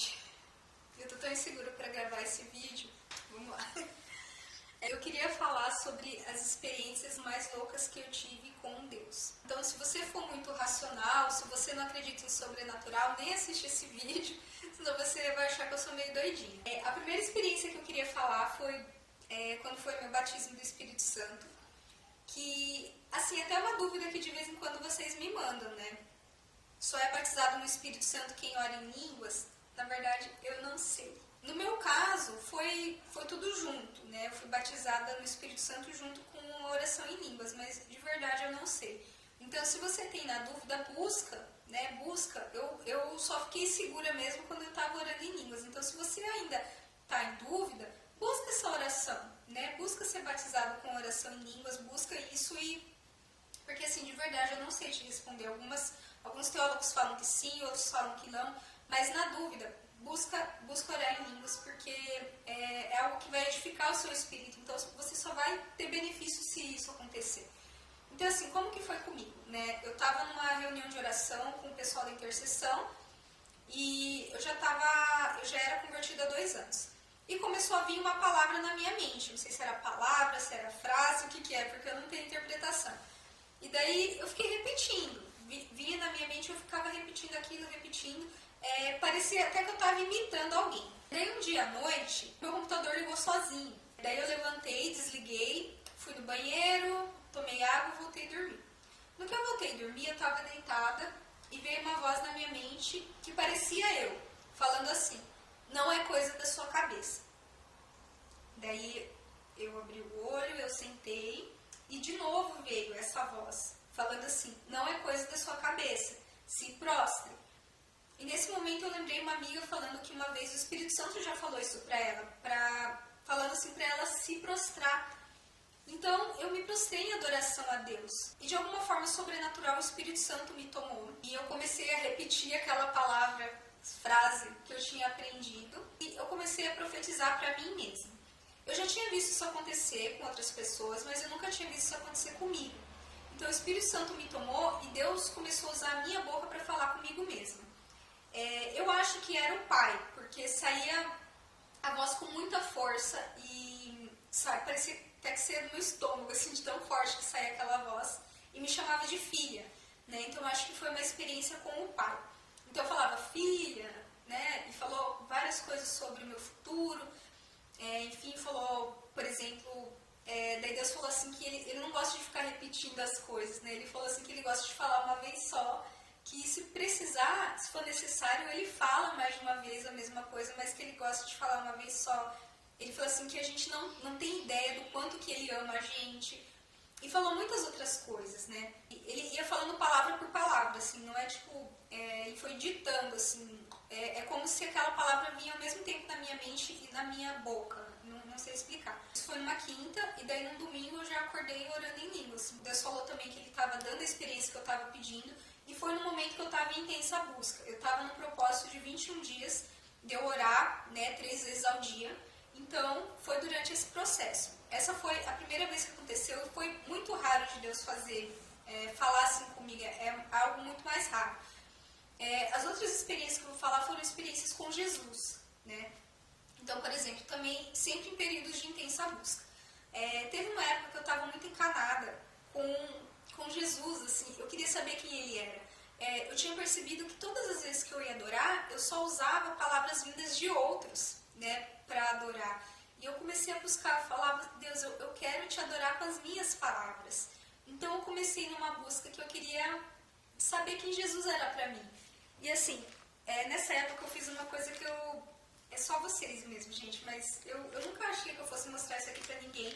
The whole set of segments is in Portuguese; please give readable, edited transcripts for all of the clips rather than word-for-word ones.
gente. Eu tô tão insegura para gravar esse vídeo. Vamos lá. Eu queria falar sobre as experiências mais loucas que eu tive com Deus. Então, se você for muito racional, se você não acredita em sobrenatural, nem assiste esse vídeo, senão você vai achar que eu sou meio doidinha. A primeira experiência que eu queria falar foi quando foi meu batismo do Espírito Santo. Que, assim, até uma dúvida que de vez em quando vocês me mandam, né? Só é batizado no Espírito Santo quem ora em línguas? Na verdade, eu não sei. No meu caso, foi tudo junto, né? Eu fui batizada no Espírito Santo junto com a oração em línguas, mas de verdade eu não sei. Então, se você tem na dúvida, busca, né? Busca. Eu só fiquei segura mesmo quando eu estava orando em línguas. Então, se você ainda está em dúvida, busca essa oração, né? Busca ser batizado com oração em línguas, busca isso porque, assim, de verdade eu não sei te responder. Alguns teólogos falam que sim, outros falam que não, mas na dúvida, busca orar em línguas, porque é algo que vai edificar o seu espírito, então você só vai ter benefício se isso acontecer. Então, assim, como que foi comigo, né? Eu estava numa reunião de oração com o pessoal da intercessão e eu já era convertida há 2 anos. E começou a vir uma palavra na minha mente, não sei se era palavra, se era frase, o que é, porque eu não tenho interpretação. E daí eu fiquei repetindo, vinha na minha mente, eu ficava repetindo aquilo, parecia até que eu estava imitando alguém. Daí um dia à noite, meu computador ligou sozinho. Daí eu levantei, desliguei, fui no banheiro, tomei água e voltei a dormir. No que eu voltei a dormir, eu estava deitada e veio uma voz na minha mente que parecia eu, falando assim: não é coisa da sua cabeça. Daí eu abri o olho, eu sentei e de novo veio essa voz, falando assim: não é coisa da sua cabeça, se prostre. E nesse momento eu lembrei uma amiga falando que uma vez o Espírito Santo já falou isso para ela, falando assim para ela se prostrar. Então eu me prostrei em adoração a Deus. E de alguma forma sobrenatural o Espírito Santo me tomou. E eu comecei a repetir aquela palavra, frase que eu tinha aprendido. E eu comecei a profetizar para mim mesma. Eu já tinha visto isso acontecer com outras pessoas, mas eu nunca tinha visto isso acontecer comigo. Então o Espírito Santo me tomou e Deus começou a usar a minha boca para falar comigo mesma. Eu acho que era o Pai, porque saía a voz com muita força e parecia até que saía do meu estômago, assim, de tão forte que saía aquela voz, e me chamava de filha, né? Então eu acho que foi uma experiência com o Pai. Então eu falava filha, né? E falou várias coisas sobre o meu futuro, enfim, falou, por exemplo, daí Deus falou assim que ele não gosta de ficar repetindo as coisas, né? Ele falou assim que ele gosta de falar uma vez só, que se precisar, se for necessário, ele fala mais de uma vez a mesma coisa, mas que ele gosta de falar uma vez só. Ele falou assim que a gente não tem ideia do quanto que ele ama a gente. E falou muitas outras coisas, né? Ele ia falando palavra por palavra, assim, não é tipo... ele foi ditando, assim, é como se aquela palavra vinha ao mesmo tempo na minha mente e na minha boca, não sei explicar. Isso foi numa quinta, e daí num domingo eu já acordei orando em línguas. Deus falou também que ele estava dando a experiência que eu estava pedindo, e foi no momento que eu estava em intensa busca. Eu estava no propósito de 21 dias de eu orar, né, 3 vezes ao dia. Então, foi durante esse processo. Essa foi a primeira vez que aconteceu, e foi muito raro de Deus falar assim comigo, é algo muito mais raro. As outras experiências que eu vou falar foram experiências com Jesus, né? Então, por exemplo, também sempre em períodos de intensa busca. Teve uma época que eu estava muito encanada com Jesus, assim, eu queria saber quem ele era. Eu tinha percebido que todas as vezes que eu ia adorar, eu só usava palavras vindas de outros, né, para adorar. E eu comecei a buscar, falava: Deus, eu quero te adorar com as minhas palavras. Então eu comecei numa busca que eu queria saber quem Jesus era para mim. E assim, nessa época eu fiz uma coisa que é só vocês mesmo, gente, mas eu nunca achei que eu fosse mostrar isso aqui para ninguém,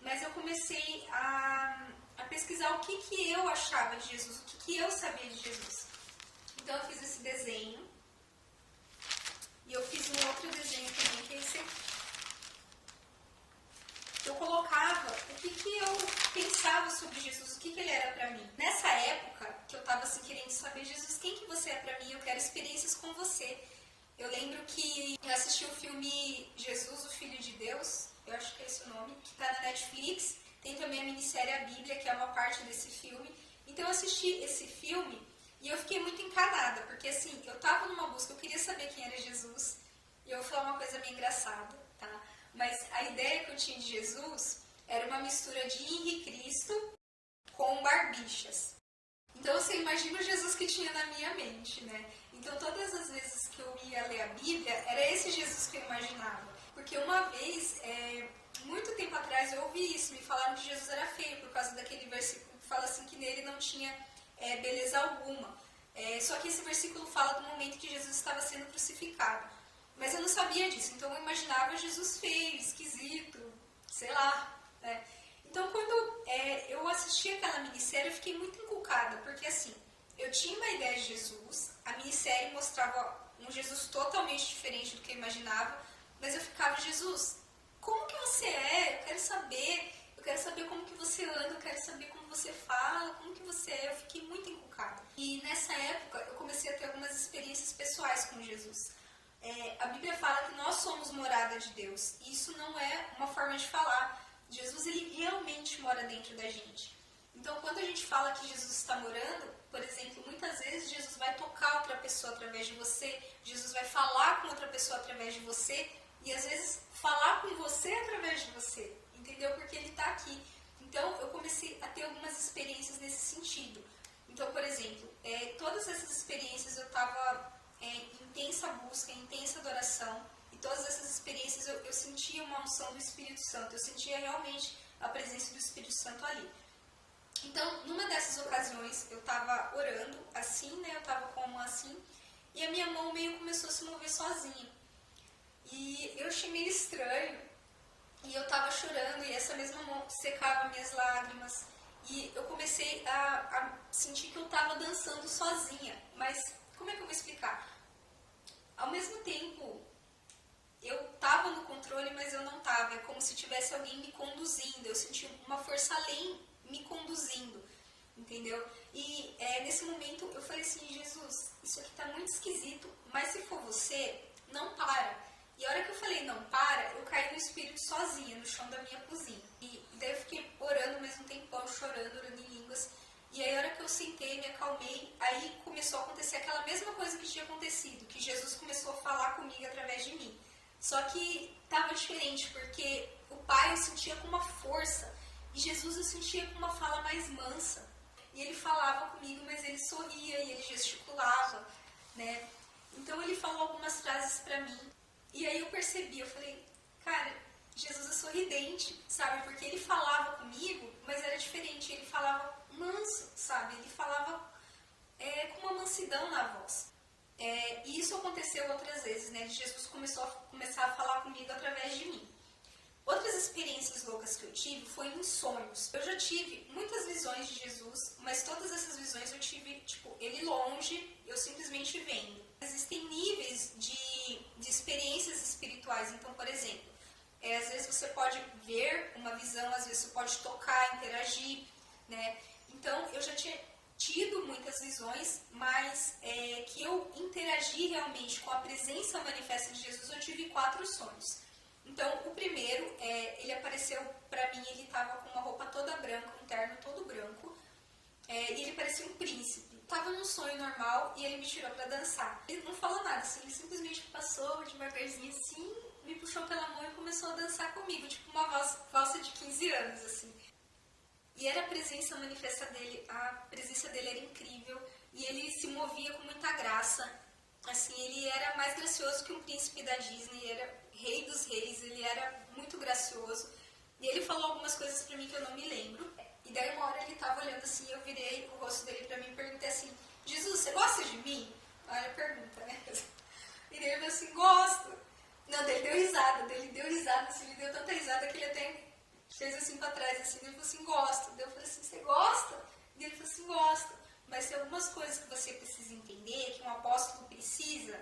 mas eu comecei a pesquisar o que eu achava de Jesus, o que eu sabia de Jesus. Então eu fiz esse desenho, e eu fiz um outro desenho também, que é esse aqui. Eu colocava o que eu pensava sobre Jesus, o que ele era pra mim. Nessa época, que eu tava assim querendo saber: Jesus, quem que você é pra mim? Eu quero experiências com você. Eu lembro que eu assisti o filme Jesus, o Filho de Deus, eu acho que é esse o nome, que tá na Netflix. Tem também a minissérie A Bíblia, que é uma parte desse filme. Então eu assisti esse filme e eu fiquei muito encanada, porque assim, eu tava numa busca, eu queria saber quem era Jesus, coisa meio engraçada, tá? Mas a ideia que eu tinha de Jesus era uma mistura de Henri Cristo com Barbixas. Então você imagina o Jesus que tinha na minha mente, né? Então todas as vezes que eu ia ler a Bíblia, era esse Jesus que eu imaginava. Porque uma vez, muito tempo atrás, eu ouvi isso, me falaram que Jesus era feio por causa daquele versículo que fala assim que nele não tinha beleza alguma. Só que esse versículo fala do momento que Jesus estava sendo crucificado. Mas eu não sabia disso, então eu imaginava Jesus feio, esquisito, sei lá, né? Então, quando eu assisti aquela minissérie, eu fiquei muito inculcada, porque assim, eu tinha uma ideia de Jesus, a minissérie mostrava um Jesus totalmente diferente do que eu imaginava, mas eu ficava, Jesus, como que você é? Eu quero saber como que você anda, eu quero saber como você fala, como que você é, eu fiquei muito inculcada. E nessa época, eu comecei a ter algumas experiências pessoais com Jesus. A Bíblia fala que nós somos morada de Deus, e isso não é uma forma de falar. Jesus, ele realmente mora dentro da gente. Então, quando a gente fala que Jesus está morando, por exemplo, muitas vezes Jesus vai tocar outra pessoa através de você, Jesus vai falar com outra pessoa através de você, e às vezes falar com você através de você, entendeu? Porque ele está aqui. Então, eu comecei a ter algumas experiências nesse sentido. Então, por exemplo, todas essas experiências eu estava em intensa busca, em intensa adoração, e todas essas experiências eu sentia uma unção do Espírito Santo, eu sentia realmente a presença do Espírito Santo ali. Então, numa dessas ocasiões, eu estava orando assim, né, eu estava com a mão assim, e a minha mão meio começou a se mover sozinha. E eu achei meio estranho, e eu estava chorando, e essa mesma mão secava minhas lágrimas, e eu comecei a sentir que eu estava dançando sozinha. Mas como é que eu vou explicar? Ao mesmo tempo, eu estava no controle, mas eu não estava. É como se tivesse alguém me conduzindo. Eu senti uma força além me conduzindo, entendeu? E nesse momento eu falei assim, Jesus, isso aqui está muito esquisito, mas se for você, não para. E a hora que eu falei não para, eu caí no espírito sozinha, no chão da minha cozinha. E daí eu fiquei orando ao mesmo tempão, chorando, orando em línguas. E aí a hora que eu sentei, me acalmei, aí começou a acontecer aquela mesma coisa que tinha acontecido, que Jesus começou a falar comigo através de mim. Só que estava diferente, porque o Pai eu sentia com uma força, e Jesus eu sentia com uma fala mais mansa. E ele falava comigo, mas ele sorria e ele gesticulava, né? Então ele falou algumas frases para mim. E aí eu percebi, eu falei, cara, Jesus é sorridente, sabe? Porque ele falava comigo, mas era diferente. Ele falava manso, sabe? Ele falava com uma mansidão na voz. E isso aconteceu outras vezes, né? Jesus começar a falar comigo através de mim. Outras experiências loucas que eu tive foi em sonhos. Eu já tive muitas visões de Jesus, mas todas essas visões eu tive, tipo, ele longe, eu simplesmente vendo. Existem níveis de experiências espirituais. Então, por exemplo, às vezes você pode ver uma visão, às vezes você pode tocar, interagir, né? Então, eu já tinha tido muitas visões, mas que eu interagi realmente com a presença manifesta de Jesus, eu tive 4 sonhos. Então, o primeiro, ele apareceu pra mim, ele estava com uma roupa toda branca, um terno todo branco, e ele parecia um príncipe. Estava num sonho normal e ele me tirou pra dançar. Ele não falou nada, assim, ele simplesmente passou devagarzinho assim, me puxou pela mão e começou a dançar comigo, tipo uma valsa de 15 anos, assim. E era a presença manifesta dele, a presença dele era incrível, e ele se movia com muita graça. Assim, ele era mais gracioso que um príncipe da Disney, era rei dos reis, ele era muito gracioso. E ele falou algumas coisas pra mim que eu não me lembro. E daí uma hora ele tava olhando assim, eu virei o rosto dele pra mim e perguntei assim, Jesus, você gosta de mim? Olha a pergunta, né? E daí ele falou assim, gosto. Não, daí ele deu risada, assim, ele deu tanta risada que ele até fez assim pra trás, assim, ele falou assim, gosto. Daí eu falei assim, você gosta? E ele falou assim, gosto. Mas tem algumas coisas que você precisa entender, que um apóstolo precisa.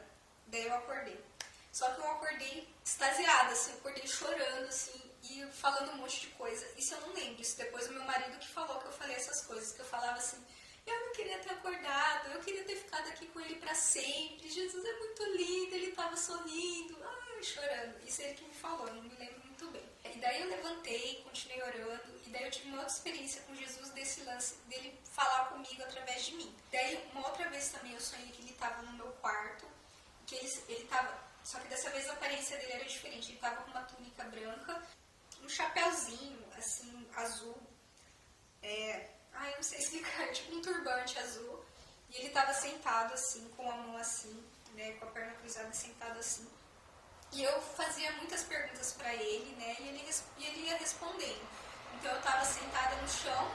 Daí eu acordei. Só que eu acordei extasiada, assim, eu acordei chorando, assim, e falando um monte de coisa. Isso eu não lembro, isso depois o meu marido que falou que eu falei essas coisas, que eu falava assim, eu não queria ter acordado, eu queria ter ficado aqui com ele pra sempre, Jesus é muito lindo, ele tava sorrindo, chorando. Isso é ele que me falou, eu não me lembro muito bem. E daí eu levantei, continuei orando, e daí eu tive uma outra experiência com Jesus desse lance dele falar comigo através de mim. Daí uma outra vez também eu sonhei que ele estava no meu quarto, que ele estava, só que dessa vez a aparência dele ele era diferente. Ele estava com uma túnica branca, um chapéuzinho, assim, azul. Eu não sei explicar, tipo um turbante azul. E ele estava sentado assim, com a mão assim, né, com a perna cruzada, sentado assim. E eu fazia muitas perguntas para ele, né, e ele ia respondendo. Então eu estava sentada no chão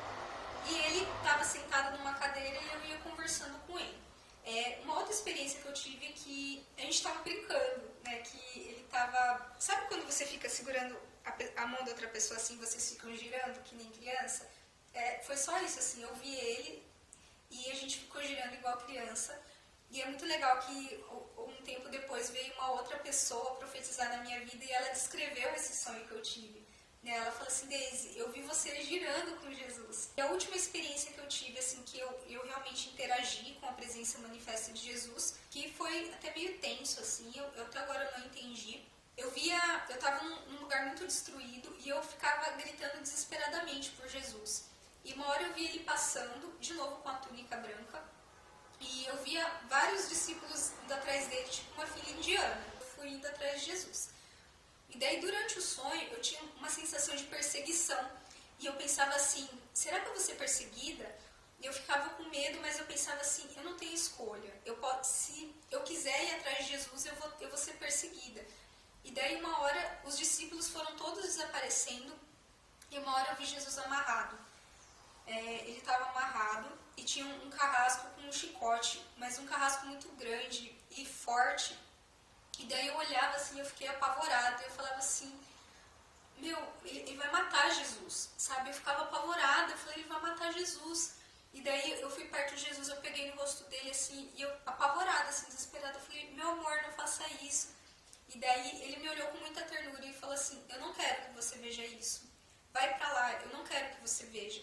e ele estava sentado numa cadeira e eu ia conversando com ele. Uma outra experiência que eu tive é que a gente estava brincando, né, que ele estava... Sabe quando você fica segurando a mão da outra pessoa assim, vocês ficam girando, que nem criança? Foi só isso, assim, eu vi ele e a gente ficou girando igual criança. E é muito legal que um tempo depois veio uma outra pessoa profetizar na minha vida e ela descreveu esse sonho que eu tive. Ela falou assim, Deise, eu vi você girando com Jesus. E a última experiência que eu tive, assim, que eu realmente interagi com a presença manifesta de Jesus, que foi até meio tenso, assim, eu até agora não entendi. Eu estava num lugar muito destruído e eu ficava gritando desesperadamente por Jesus. E uma hora eu vi ele passando, de novo com a túnica branca, e eu via vários discípulos indo atrás dele, tipo uma filha indiana. Eu fui indo atrás de Jesus. E daí, durante o sonho, eu tinha uma sensação de perseguição. E eu pensava assim, será que eu vou ser perseguida? E eu ficava com medo, mas eu pensava assim, eu não tenho escolha. Se eu quiser ir atrás de Jesus, eu vou ser perseguida. E daí, uma hora, os discípulos foram todos desaparecendo. E uma hora eu vi Jesus amarrado. Ele estava amarrado e tinha um carrasco com um chicote, mas um carrasco muito grande e forte. E daí eu olhava assim, eu fiquei apavorada, eu falava assim, ele vai matar Jesus, sabe? Eu ficava apavorada, eu falei, ele vai matar Jesus. E daí eu fui perto de Jesus, eu peguei no rosto dele assim, e eu apavorada, assim, desesperada, eu falei, meu amor, não faça isso. E daí ele me olhou com muita ternura e falou assim, eu não quero que você veja isso, vai pra lá, eu não quero que você veja.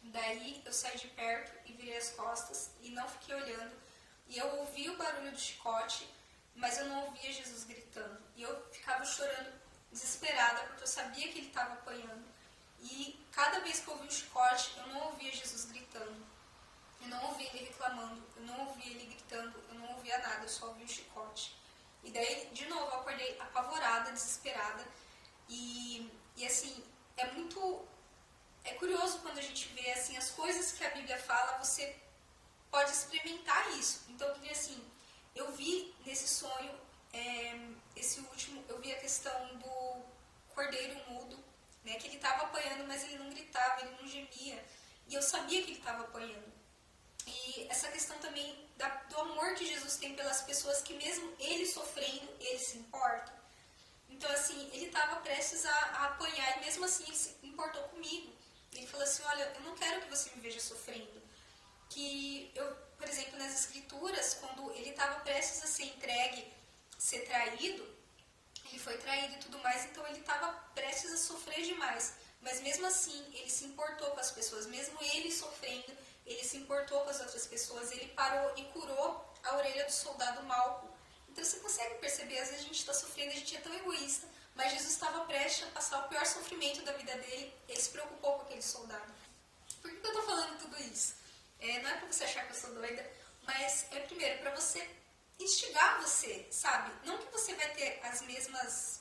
Daí eu saí de perto e virei as costas e não fiquei olhando. E eu ouvi o barulho do chicote, mas eu não ouvia Jesus gritando. E eu ficava chorando desesperada, porque eu sabia que ele estava apanhando. E cada vez que eu ouvia o chicote, eu não ouvia Jesus gritando. Eu não ouvia ele reclamando, eu não ouvia ele gritando, eu não ouvia nada, eu só ouvia o chicote. E daí, de novo, eu acordei apavorada, desesperada. E assim, é curioso quando a gente vê assim, as coisas que a Bíblia fala, você pode experimentar isso. Então, eu queria assim, eu vi nesse sonho, esse último, eu vi a questão do cordeiro mudo, né, que ele estava apanhando, mas ele não gritava, ele não gemia. E eu sabia que ele estava apanhando. E essa questão também do amor que Jesus tem pelas pessoas, que mesmo ele sofrendo, ele se importa. Então, assim, ele estava prestes a apanhar e mesmo assim ele se importou comigo. Ele falou assim, olha, eu não quero que você me veja sofrendo. Que eu, por exemplo, nas escrituras, quando ele estava prestes a ser entregue, ser traído, ele foi traído e tudo mais, então ele estava prestes a sofrer demais. Mas mesmo assim, ele se importou com as pessoas, mesmo ele sofrendo, ele se importou com as outras pessoas, ele parou e curou a orelha do soldado Malco. Então você consegue perceber, às vezes a gente está sofrendo, a gente é tão egoísta, mas Jesus estava prestes a passar o pior sofrimento da vida dele, ele se preocupou com aquele soldado. Por que eu estou falando tudo isso? Não é para você achar que eu sou doida, mas primeiro para você instigar você, sabe? Não que você vai ter as mesmas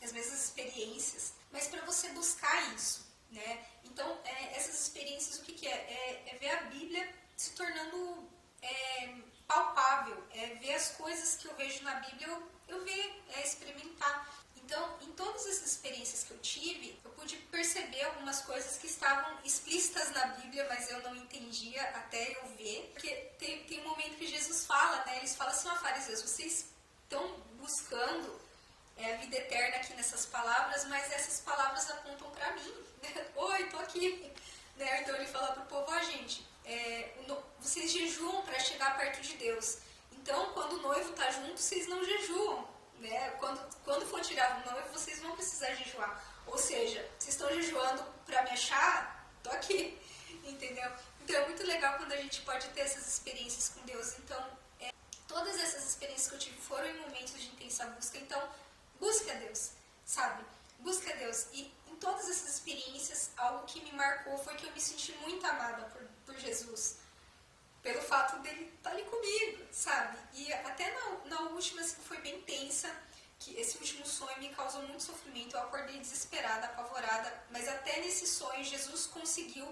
experiências, mas para você buscar isso, né? Então, essas experiências, o que é? É ver a Bíblia se tornando palpável, ver as coisas que eu vejo na Bíblia, eu ver, experimentar. Então, em todas essas experiências que eu tive, eu pude perceber algumas coisas que estavam explícitas na Bíblia, mas eu não entendia até eu ver. Porque tem um momento que Jesus fala, né? Eles falam assim, fariseus, vocês estão buscando a vida eterna aqui nessas palavras, mas essas palavras apontam para mim. Né? Oi, tô aqui. Né? Então ele fala pro povo, gente, vocês jejuam para chegar perto de Deus. Então, quando o noivo está junto, vocês não jejuam. Né? Quando for tirar o noivo, vocês vão precisar jejuar. Ou seja, vocês estão jejuando para me achar? Tô aqui. Entendeu? Então é muito legal quando a gente pode ter essas experiências com Deus. Então, todas essas experiências que eu tive foram em momentos de intensa busca. Então, busque a Deus, sabe? Busque a Deus. E em todas essas experiências, algo que me marcou foi que eu me senti muito amada por Jesus. Pelo fato dele estar ali comigo, sabe? E até na última, assim, foi bem tensa, que esse último sonho sonho me causou muito sofrimento. Eu acordei desesperada, apavorada, mas até nesse sonho Jesus conseguiu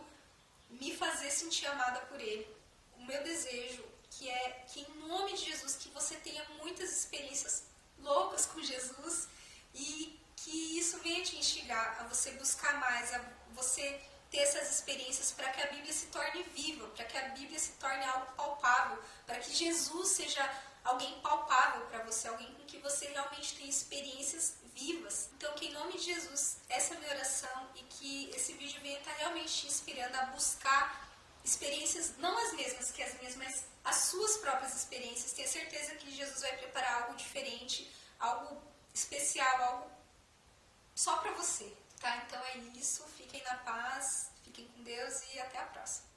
me fazer sentir amada por Ele. O meu desejo que é que em nome de Jesus que você tenha muitas experiências loucas com Jesus e que isso venha te instigar a você buscar mais, a você ter essas experiências para que a Bíblia se torne viva, para que a Bíblia se torne algo palpável, para que Jesus seja alguém palpável para você, alguém com que você realmente tenha experiências vivas. Então, que em nome de Jesus, essa é a minha oração e que esse vídeo venha estar realmente te inspirando a buscar experiências, não as mesmas que as minhas, mas as suas próprias experiências. Tenha certeza que Jesus vai preparar algo diferente, algo especial, algo só para você, tá? Então é isso, fiquem na paz, fiquem com Deus e até a próxima.